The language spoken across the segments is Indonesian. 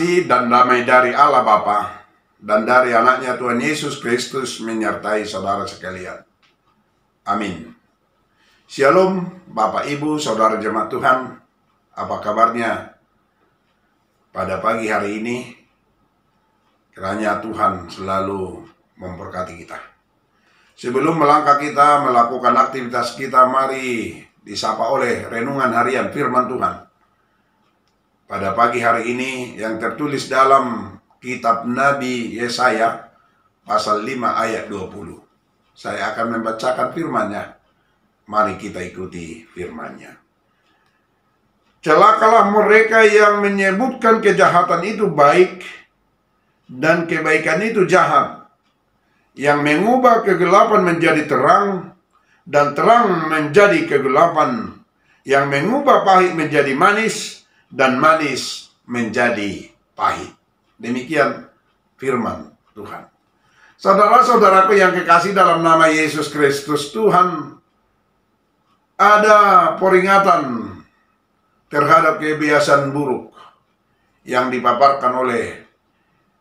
kasih dan damai dari Allah Bapa dan dari anaknya Tuhan Yesus Kristus menyertai saudara sekalian. Amin. Shalom Bapak Ibu Saudara Jemaat Tuhan. Apa kabarnya pada pagi hari ini? Kiranya Tuhan selalu memberkati kita. Sebelum melangkah kita melakukan aktivitas kita, mari disapa oleh renungan harian firman Tuhan pada pagi hari ini yang tertulis dalam kitab Nabi Yesaya pasal 5 ayat 20. Saya akan membacakan firman-Nya. Mari kita ikuti firman-Nya. Celakalah mereka yang menyebutkan kejahatan itu baik dan kebaikan itu jahat, yang mengubah kegelapan menjadi terang dan terang menjadi kegelapan, yang mengubah pahit menjadi manis dan manis menjadi pahit. Demikian firman Tuhan. Saudara-saudaraku yang kekasih dalam nama Yesus Kristus, Tuhan ada peringatan terhadap kebiasaan buruk yang dipaparkan oleh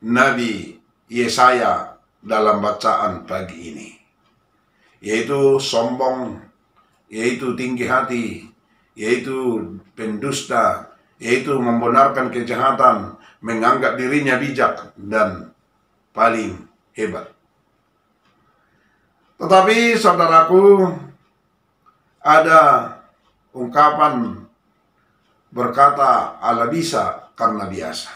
Nabi Yesaya dalam bacaan pagi ini, yaitu sombong, yaitu tinggi hati, yaitu pendusta, yaitu membenarkan kejahatan, menganggap dirinya bijak dan paling hebat. Tetapi saudaraku, ada ungkapan berkata Allah bisa karena biasa.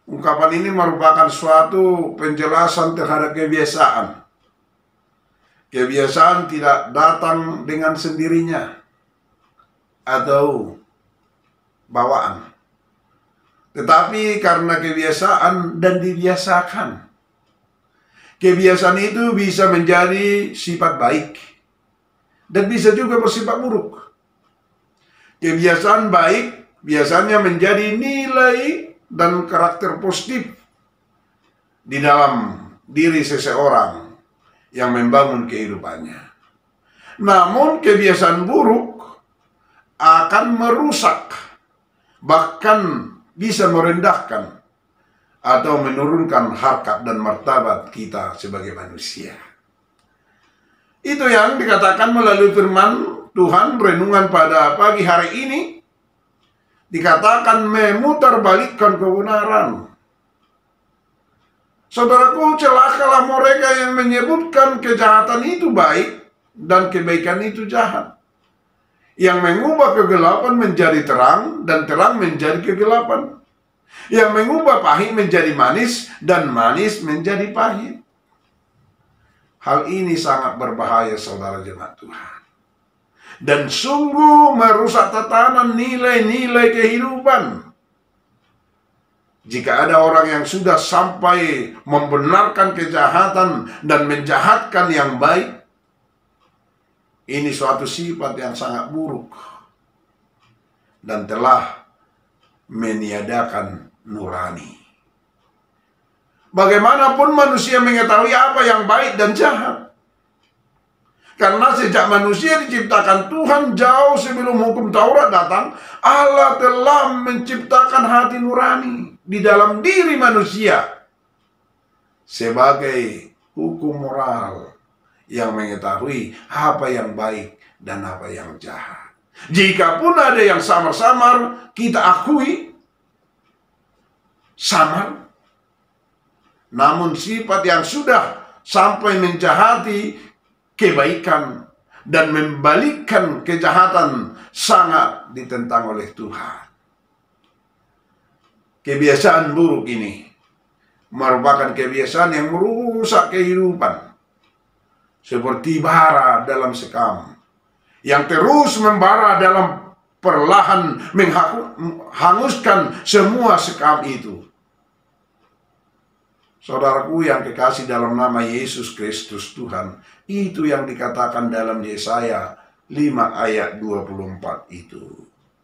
Ungkapan ini merupakan suatu penjelasan terhadap kebiasaan. Kebiasaan tidak datang dengan sendirinya atau bawaan, tetapi karena kebiasaan dan dibiasakan. Kebiasaan itu bisa menjadi sifat baik dan bisa juga bersifat buruk. Kebiasaan baik biasanya menjadi nilai dan karakter positif di dalam diri seseorang yang membangun kehidupannya. Namun kebiasaan buruk akan merusak, bahkan bisa merendahkan atau menurunkan harkat dan martabat kita sebagai manusia. Itu yang dikatakan melalui firman Tuhan renungan pada pagi hari ini. Dikatakan memutarbalikkan kebenaran. Saudaraku, celakalah mereka yang menyebutkan kejahatan itu baik dan kebaikan itu jahat, yang mengubah kegelapan menjadi terang dan terang menjadi kegelapan, yang mengubah pahit menjadi manis dan manis menjadi pahit. Hal ini sangat berbahaya saudara jemaat Tuhan, dan sungguh merusak tatanan nilai-nilai kehidupan. Jika ada orang yang sudah sampai membenarkan kejahatan dan menjahatkan yang baik, ini suatu sifat yang sangat buruk dan telah meniadakan nurani. Bagaimanapun manusia mengetahui apa yang baik dan jahat, karena sejak manusia diciptakan Tuhan jauh sebelum hukum Taurat datang, Allah telah menciptakan hati nurani di dalam diri manusia sebagai hukum moral yang mengetahui apa yang baik dan apa yang jahat. Jikapun ada yang samar-samar, kita akui samar. Namun sifat yang sudah sampai menjahati kebaikan dan membalikkan kejahatan sangat ditentang oleh Tuhan. Kebiasaan buruk ini merupakan kebiasaan yang merusak kehidupan, seperti bara dalam sekam yang terus membara dalam perlahan menghanguskan semua sekam itu. Saudaraku yang kekasih dalam nama Yesus Kristus Tuhan, itu yang dikatakan dalam Yesaya 5 ayat 24 itu.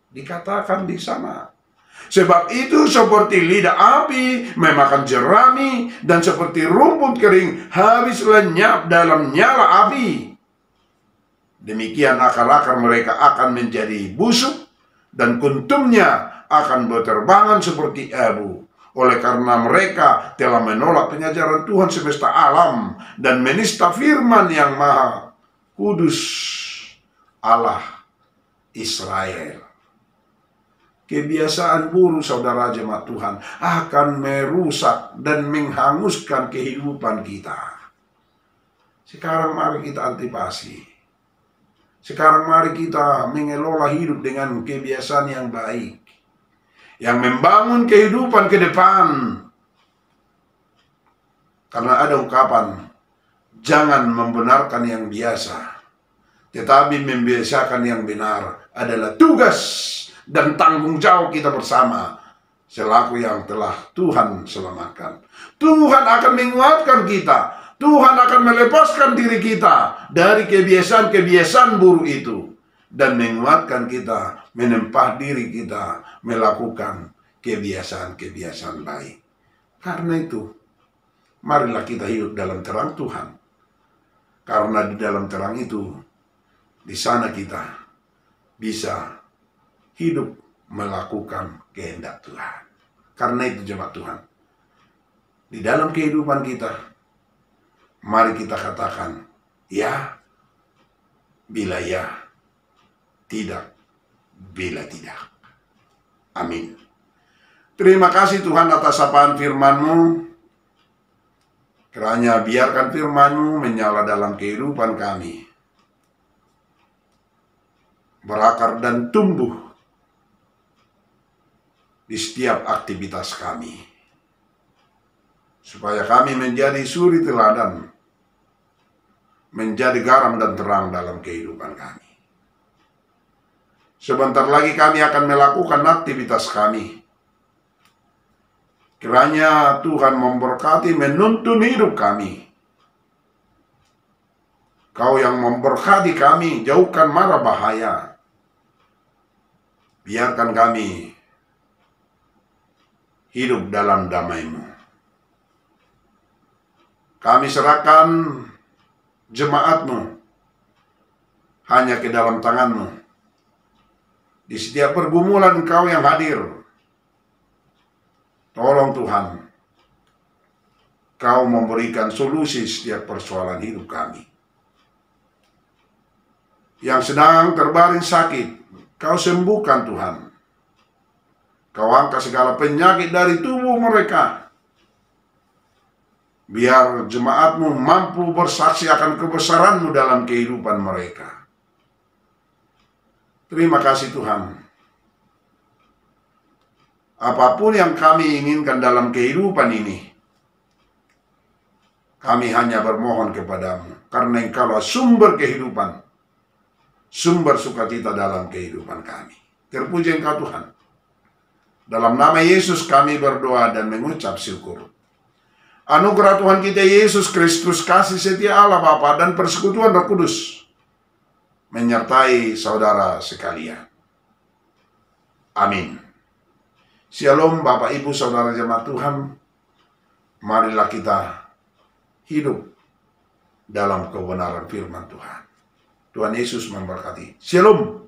Dikatakan di sana, sebab itu seperti lidah api memakan jerami, dan seperti rumput kering habis lenyap dalam nyala api. Demikian akar-akar mereka akan menjadi busuk, dan kuntumnya akan berterbangan seperti abu. Oleh karena mereka telah menolak pengajaran Tuhan semesta alam dan menista firman yang maha kudus Allah Israel. Kebiasaan buruk, saudara jemaat Tuhan, akan merusak dan menghanguskan kehidupan kita. Sekarang mari kita antipasi. Sekarang mari kita mengelola hidup dengan kebiasaan yang baik, yang membangun kehidupan ke depan. Karena ada ungkapan, jangan membenarkan yang biasa, tetapi membiasakan yang benar adalah tugas dan tanggung jawab kita bersama selaku yang telah Tuhan selamatkan. Tuhan akan menguatkan kita. Tuhan akan melepaskan diri kita dari kebiasaan-kebiasaan buruk itu dan menguatkan kita, menempah diri kita melakukan kebiasaan-kebiasaan baik. Karena itu, marilah kita hidup dalam terang Tuhan. Karena di dalam terang itu, di sana kita bisa hidup melakukan kehendak Tuhan. Karena itu jemaat Tuhan, di dalam kehidupan kita, mari kita katakan ya bila ya, tidak bila tidak. Amin. Terima kasih Tuhan atas sapaan firman-Mu. Kiranya biarkan firman-Mu menyala dalam kehidupan kami, berakar dan tumbuh di setiap aktivitas kami, supaya kami menjadi suri teladan, menjadi garam dan terang dalam kehidupan kami. Sebentar lagi kami akan melakukan aktivitas kami. Kiranya Tuhan memberkati, menuntun hidup kami. Kau yang memberkati kami, jauhkan mara bahaya. Biarkan kami hidup dalam damai-Mu. Kami serahkan jemaat-Mu hanya ke dalam tangan-Mu. Di setiap pergumulan Engkau yang hadir. Tolong Tuhan, Kau memberikan solusi setiap persoalan hidup kami. Yang sedang terbaring sakit, Kau sembuhkan Tuhan. Kau angkat segala penyakit dari tubuh mereka. Biar jemaat-Mu mampu bersaksi akan kebesaran-Mu dalam kehidupan mereka. Terima kasih Tuhan. Apapun yang kami inginkan dalam kehidupan ini, kami hanya bermohon kepada-Mu. Karena Engkaulah sumber kehidupan, sumber sukacita dalam kehidupan kami. Terpuji Engkau Tuhan. Dalam nama Yesus kami berdoa dan mengucap syukur. Anugerah Tuhan kita Yesus Kristus, kasih setia Allah Bapa dan persekutuan Roh Kudus menyertai saudara sekalian. Amin. Shalom Bapak Ibu Saudara jemaat Tuhan. Marilah kita hidup dalam kebenaran firman Tuhan. Tuhan Yesus memberkati. Shalom.